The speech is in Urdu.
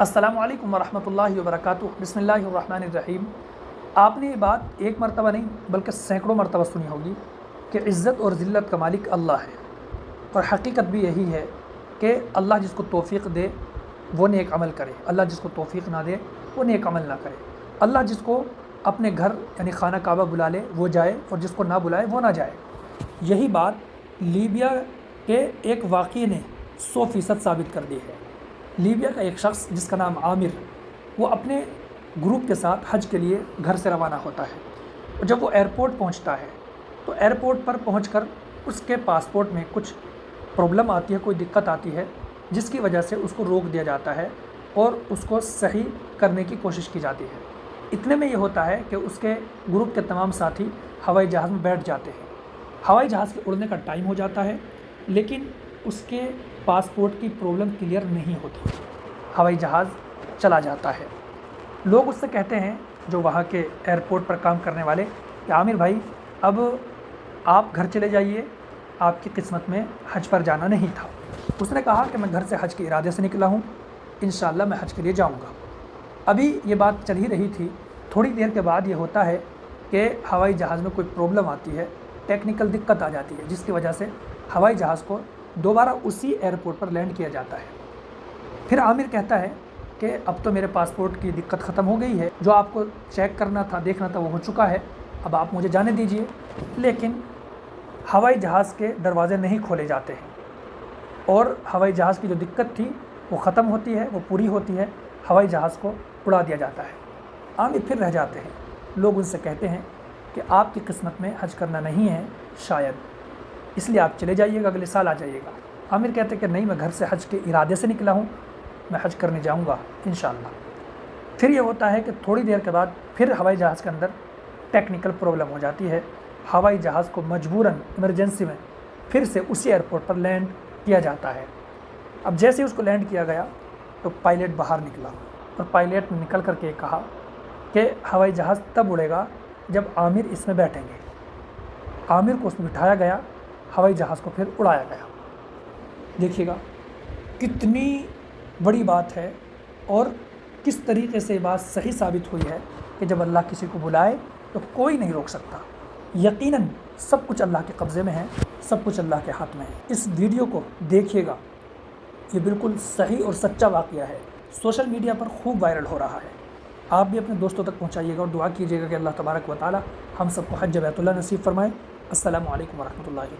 السلام علیکم ورحمۃ اللہ وبرکاتہ۔ بسم اللہ الرحمن الرحیم۔ آپ نے یہ بات ایک مرتبہ نہیں بلکہ سینکڑوں مرتبہ سنی ہوگی کہ عزت اور ذلت کا مالک اللہ ہے، اور حقیقت بھی یہی ہے کہ اللہ جس کو توفیق دے وہ نیک عمل کرے، اللہ جس کو توفیق نہ دے وہ نیک عمل نہ کرے۔ اللہ جس کو اپنے گھر یعنی خانہ کعبہ بلا لے وہ جائے، اور جس کو نہ بلائے وہ نہ جائے۔ یہی بات لیبیا کے ایک واقعے نے 100% ثابت کر دی ہے۔ لیبیا کا ایک شخص جس کا نام عامر، وہ اپنے گروپ کے ساتھ حج کے لیے گھر سے روانہ ہوتا ہے، اور جب وہ ایئرپورٹ پہنچتا ہے تو ایئرپورٹ پر پہنچ کر اس کے پاسپورٹ میں کچھ پرابلم آتی ہے، کوئی دقت آتی ہے، جس کی وجہ سے اس کو روک دیا جاتا ہے اور اس کو صحیح کرنے کی کوشش کی جاتی ہے۔ اتنے میں یہ ہوتا ہے کہ اس کے گروپ کے تمام ساتھی ہوائی جہاز میں بیٹھ جاتے ہیں۔ ہوائی جہاز کے اڑنے کا ٹائم ہو جاتا ہے، لیکن اس کے پاسپورٹ کی پرابلم کلیئر نہیں ہوتی، ہوائی جہاز چلا جاتا ہے۔ لوگ اس سے کہتے ہیں، جو وہاں کے ایئرپورٹ پر کام کرنے والے، کہ عامر بھائی اب آپ گھر چلے جائیے، آپ کی قسمت میں حج پر جانا نہیں تھا۔ اس نے کہا کہ میں گھر سے حج کے ارادے سے نکلا ہوں، انشاءاللہ میں حج کے لیے جاؤں گا۔ ابھی یہ بات چل ہی رہی تھی، تھوڑی دیر کے بعد یہ ہوتا ہے کہ ہوائی جہاز میں کوئی پرابلم آتی ہے، ٹیکنیکل دقت آ جاتی ہے، جس کی وجہ سے ہوائی جہاز کو دوبارہ اسی ایئرپورٹ پر لینڈ کیا جاتا ہے۔ پھر عامر کہتا ہے کہ اب تو میرے پاسپورٹ کی دقت ختم ہو گئی ہے، جو آپ کو چیک کرنا تھا، دیکھنا تھا، وہ ہو چکا ہے، اب آپ مجھے جانے دیجئے۔ لیکن ہوائی جہاز کے دروازے نہیں کھولے جاتے ہیں، اور ہوائی جہاز کی جو دقت تھی وہ ختم ہوتی ہے، وہ پوری ہوتی ہے، ہوائی جہاز کو اڑا دیا جاتا ہے۔ عامر پھر رہ جاتے ہیں۔ لوگ ان سے کہتے ہیں کہ آپ کی قسمت میں حج کرنا نہیں ہے شاید، اس لیے آپ چلے جائیے گا، اگلے سال آ جائیے گا۔ عامر کہتے ہیں کہ نہیں، میں گھر سے حج کے ارادے سے نکلا ہوں، میں حج کرنے جاؤں گا انشاءاللہ۔ پھر یہ ہوتا ہے کہ تھوڑی دیر کے بعد پھر ہوائی جہاز کے اندر ٹیکنیکل پرابلم ہو جاتی ہے، ہوائی جہاز کو مجبوراً ایمرجنسی میں پھر سے اسی ایئرپورٹ پر لینڈ کیا جاتا ہے۔ اب جیسے ہی اس کو لینڈ کیا گیا تو پائلٹ باہر نکلا، اور پائلٹ نے نکل کر کے کہا کہ ہوائی جہاز تب اڑے گا جب عامر اس میں بیٹھیں گے۔ عامر کو اس میں بٹھایا گیا، ہوائی جہاز کو پھر اڑایا گیا۔ دیکھیے گا کتنی بڑی بات ہے، اور کس طریقے سے یہ بات صحیح ثابت ہوئی ہے کہ جب اللہ کسی کو بلائے تو کوئی نہیں روک سکتا۔ یقیناً سب کچھ اللہ کے قبضے میں ہے، سب کچھ اللہ کے ہاتھ میں ہے۔ اس ویڈیو کو دیکھیے گا، یہ بالکل صحیح اور سچا واقعہ ہے، سوشل میڈیا پر خوب وائرل ہو رہا ہے۔ آپ بھی اپنے دوستوں تک پہنچائیے گا، اور دعا کیجیے گا کہ اللہ تبارک و تعالی ہم سب کو حج بیت اللہ نصیب فرمائے۔ السلام علیکم ورحمۃ اللہ۔